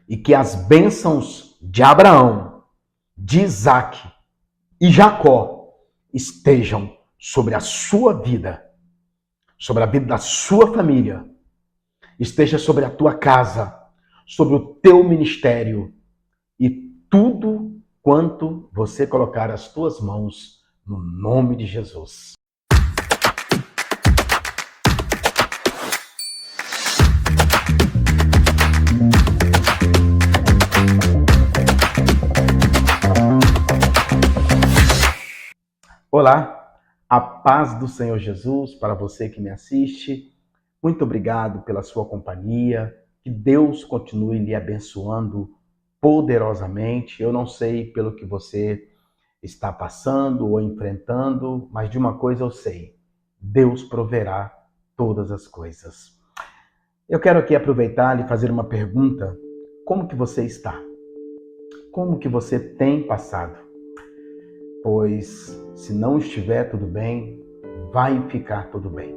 e que as bênçãos de Abraão, de Isaque e Jacó estejam sobre a sua vida, sobre a vida da sua família, esteja sobre a tua casa, sobre o teu ministério e tudo quanto você colocar as tuas mãos no nome de Jesus. Olá, a paz do Senhor Jesus para você que me assiste. Muito obrigado pela sua companhia. Que Deus continue lhe abençoando poderosamente. Eu não sei pelo que você está passando ou enfrentando, mas de uma coisa eu sei: Deus proverá todas as coisas. Eu quero aqui aproveitar e fazer uma pergunta. Como que você está? Como que você tem passado? Pois se não estiver tudo bem, vai ficar tudo bem.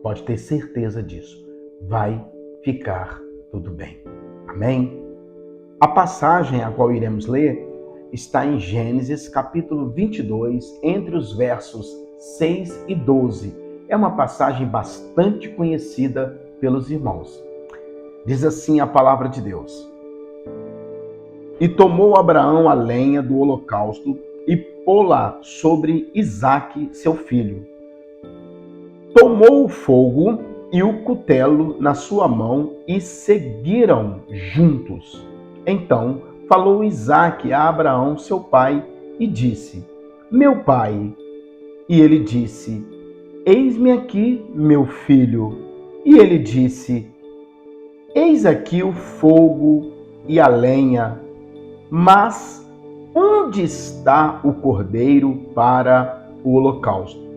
Pode ter certeza disso. Vai ficar tudo bem. Amém? A passagem a qual iremos ler está em Gênesis capítulo 22, entre os versos 6 e 12. É uma passagem bastante conhecida pelos irmãos. Diz assim a palavra de Deus: E tomou Abraão a lenha do holocausto e pô-la sobre Isaque, seu filho. Tomou o fogo e o cutelo na sua mão e seguiram juntos. Então falou Isaque a Abraão, seu pai, e disse: Meu pai. E ele disse: Eis-me aqui, meu filho. E ele disse: Eis aqui o fogo e a lenha, mas onde está o cordeiro para o holocausto?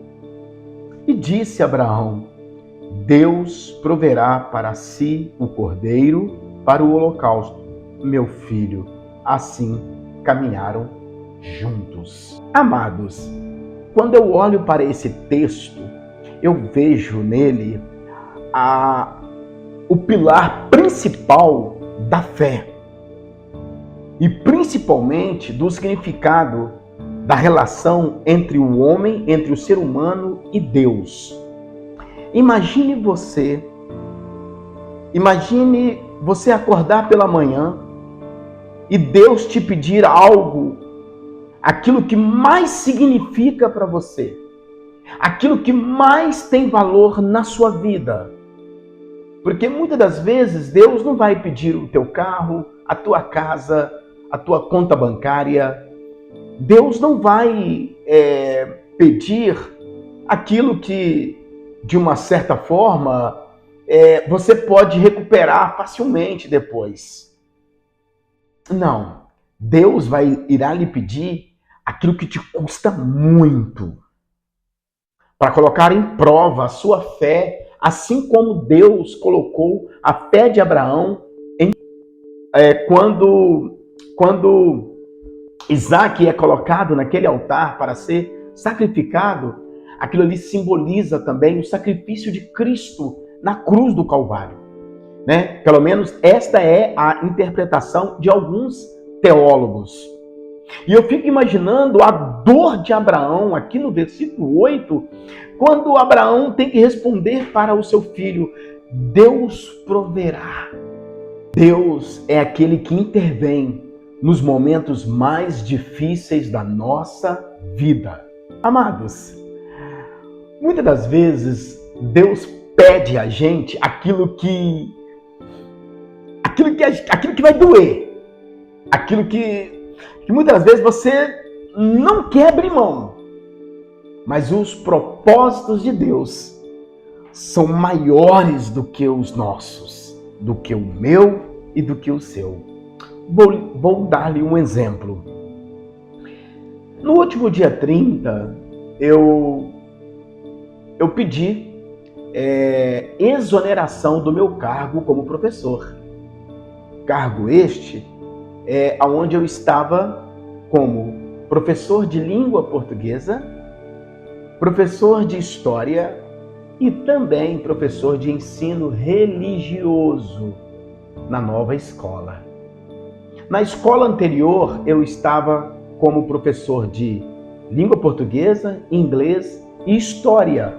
E disse Abraão: Deus proverá para si o cordeiro para o holocausto, meu filho. Assim caminharam juntos. Amados, quando eu olho para esse texto, eu vejo nele o pilar principal da fé. E principalmente do significado da relação entre o homem, entre o ser humano e Deus. Imagine você acordar pela manhã e Deus te pedir algo, aquilo que mais significa para você, aquilo que mais tem valor na sua vida. Porque muitas das vezes Deus não vai pedir o teu carro, a tua casa, a tua conta bancária. Deus não vai pedir aquilo que, de uma certa forma, você pode recuperar facilmente depois. Não. Deus irá lhe pedir aquilo que te custa muito, para colocar em prova a sua fé, assim como Deus colocou a fé de Abraão quando Isaque é colocado naquele altar para ser sacrificado. Aquilo ali simboliza também o sacrifício de Cristo na cruz do Calvário, né? Pelo menos esta é a interpretação de alguns teólogos. E eu fico imaginando a dor de Abraão aqui no versículo 8, quando Abraão tem que responder para o seu filho: Deus proverá. Deus é aquele que intervém nos momentos mais difíceis da nossa vida. Amados, muitas das vezes Deus pede a gente aquilo que vai doer, aquilo que muitas vezes você não quer abrir mão. Mas os propósitos de Deus são maiores do que os nossos, do que o meu e do que o seu. Vou dar-lhe um exemplo. No último dia 30, eu pedi exoneração do meu cargo como professor. Cargo este onde eu estava como professor de língua portuguesa, professor de história e também professor de ensino religioso na nova escola. Na escola anterior, eu estava como professor de língua portuguesa, inglês e história.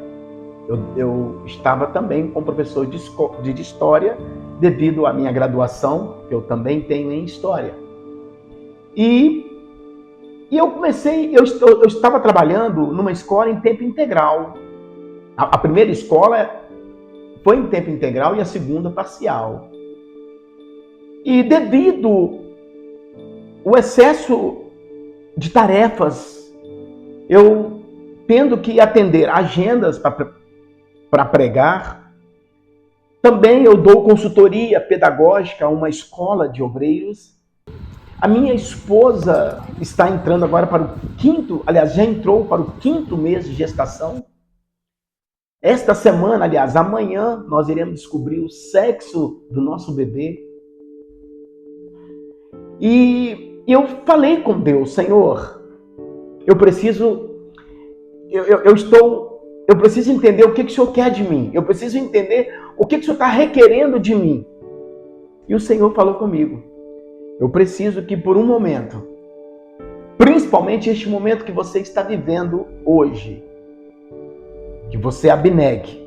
Eu estava também como professor de história, devido à minha graduação, que eu também tenho em história. E eu estava trabalhando numa escola em tempo integral. A primeira escola foi em tempo integral e a segunda parcial. E devido ao excesso de tarefas, eu tendo que atender agendas para pregar, também eu dou consultoria pedagógica a uma escola de obreiros. A minha esposa está entrando agora para o já entrou para o 5º mês de gestação. Esta semana, amanhã, nós iremos descobrir o sexo do nosso bebê. E eu falei com Deus, Senhor, eu preciso entender o que o Senhor quer de mim. Eu preciso entender o que o Senhor está requerendo de mim. E o Senhor falou comigo. Eu preciso que por um momento, principalmente este momento que você está vivendo hoje, que você abnegue,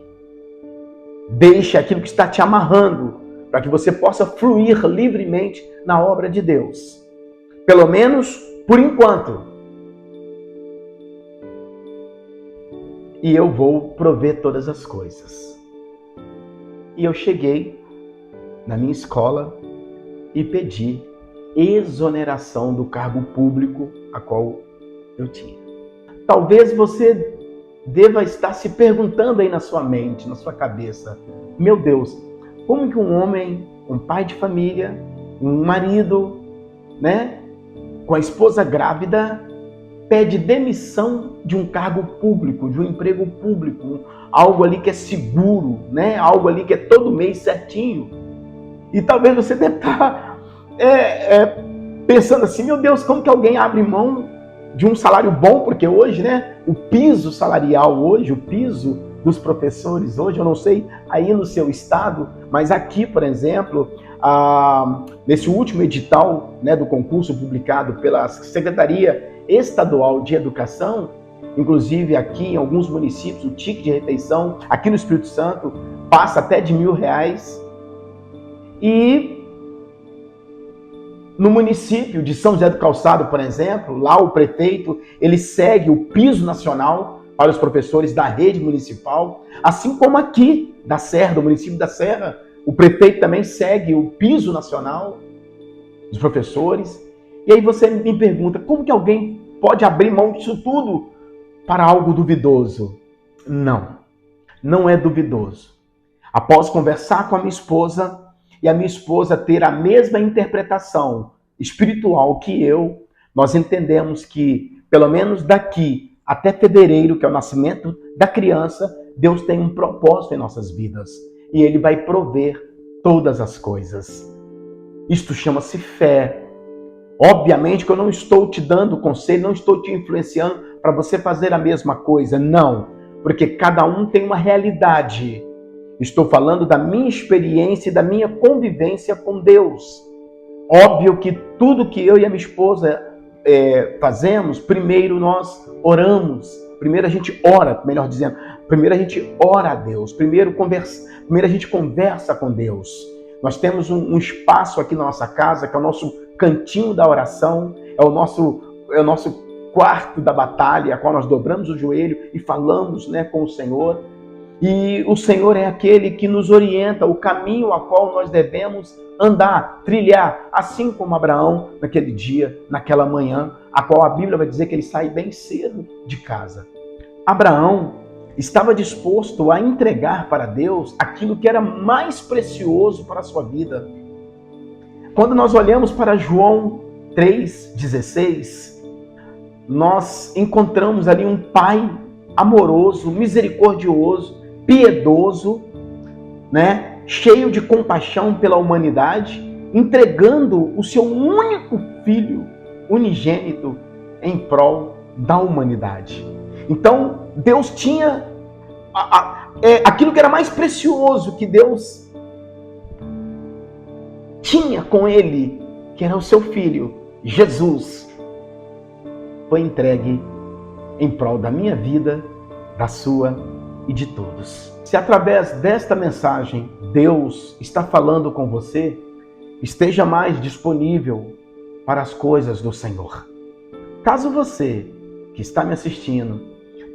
deixe aquilo que está te amarrando, para que você possa fluir livremente na obra de Deus. Pelo menos por enquanto. E eu vou prover todas as coisas. E eu cheguei na minha escola e pedi exoneração do cargo público a qual eu tinha. Talvez você deva estar se perguntando aí na sua mente, na sua cabeça, meu Deus, como que um homem, um pai de família, um marido, né, com a esposa grávida, pede demissão de um cargo público, de um emprego público, algo ali que é seguro, né, algo ali que é todo mês certinho. E talvez você deve estar pensando assim, meu Deus, como que alguém abre mão de um salário bom? Porque hoje, né, o piso salarial hoje, o piso dos professores hoje, eu não sei aí no seu estado, mas aqui, por exemplo, nesse último edital, né, do concurso publicado pela Secretaria Estadual de Educação, inclusive aqui em alguns municípios, o ticket de refeição, aqui no Espírito Santo, passa até de R$1.000. E no município de São José do Calçado, por exemplo, lá o prefeito, ele segue o piso nacional para os professores da rede municipal, assim como aqui da Serra, do município da Serra, o prefeito também segue o piso nacional dos professores. E aí você me pergunta, como que alguém pode abrir mão disso tudo para algo duvidoso? Não, não é duvidoso. Após conversar com a minha esposa, e a minha esposa ter a mesma interpretação espiritual que eu, nós entendemos que, pelo menos daqui até fevereiro, que é o nascimento da criança, Deus tem um propósito em nossas vidas. E Ele vai prover todas as coisas. Isto chama-se fé. Obviamente que eu não estou te dando conselho, não estou te influenciando para você fazer a mesma coisa. Não, porque cada um tem uma realidade. Estou falando da minha experiência e da minha convivência com Deus. Óbvio que tudo que eu e a minha esposa fazemos, primeiro nós oramos. Primeiro a gente ora, melhor dizendo. Primeiro a gente ora a Deus. Primeiro a gente conversa com Deus. Nós temos um espaço aqui na nossa casa, que é o nosso cantinho da oração, é o nosso quarto da batalha, a qual nós dobramos o joelho e falamos, né, com o Senhor. E o Senhor é aquele que nos orienta o caminho a qual nós devemos andar, trilhar, assim como Abraão naquele dia, naquela manhã, a qual a Bíblia vai dizer que ele sai bem cedo de casa. Abraão estava disposto a entregar para Deus aquilo que era mais precioso para a sua vida. Quando nós olhamos para João 3,16, nós encontramos ali um pai amoroso, misericordioso, piedoso, né? Cheio de compaixão pela humanidade, entregando o seu único filho unigênito em prol da humanidade. Então, Deus tinha aquilo que era mais precioso que Deus tinha com ele, que era o seu filho, Jesus, foi entregue em prol da minha vida, da sua e de todos. Se através desta mensagem Deus está falando com você, esteja mais disponível para as coisas do Senhor. Caso você que está me assistindo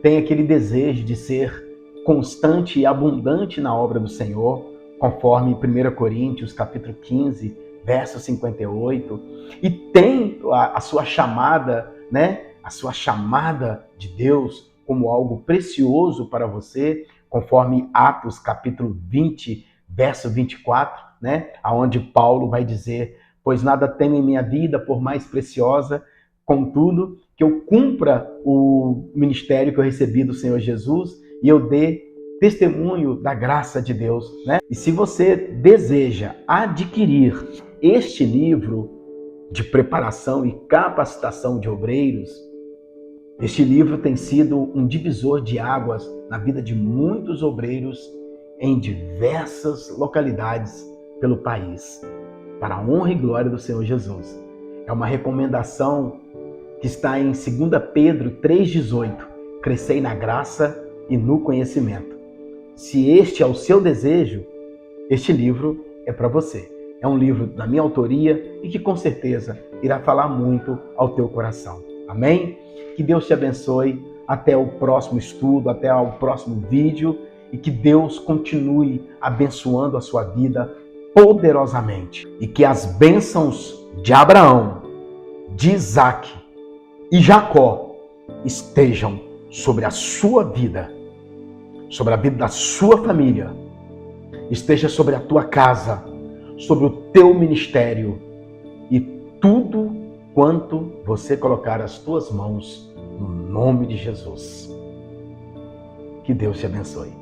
tenha aquele desejo de ser constante e abundante na obra do Senhor, conforme 1 Coríntios capítulo 15, verso 58, e tem a sua chamada, né? A sua chamada de Deus como algo precioso para você, conforme Atos capítulo 20, verso 24, né? Aonde Paulo vai dizer: pois nada tenho em minha vida por mais preciosa, contudo, que eu cumpra o ministério que eu recebi do Senhor Jesus e eu dê testemunho da graça de Deus, né? E se você deseja adquirir este livro de preparação e capacitação de obreiros, este livro tem sido um divisor de águas na vida de muitos obreiros em diversas localidades pelo país, para a honra e glória do Senhor Jesus. É uma recomendação que está em 2 Pedro 3,18. Crescei na graça e no conhecimento. Se este é o seu desejo, este livro é para você. É um livro da minha autoria e que com certeza irá falar muito ao teu coração. Amém? Que Deus te abençoe. Até o próximo estudo, até o próximo vídeo, e que Deus continue abençoando a sua vida poderosamente. E que as bênçãos de Abraão, de Isaac e Jacó estejam sobre a sua vida, sobre a vida da sua família, esteja sobre a tua casa, sobre o teu ministério e tudo quanto você colocar as tuas mãos no nome de Jesus. Que Deus te abençoe.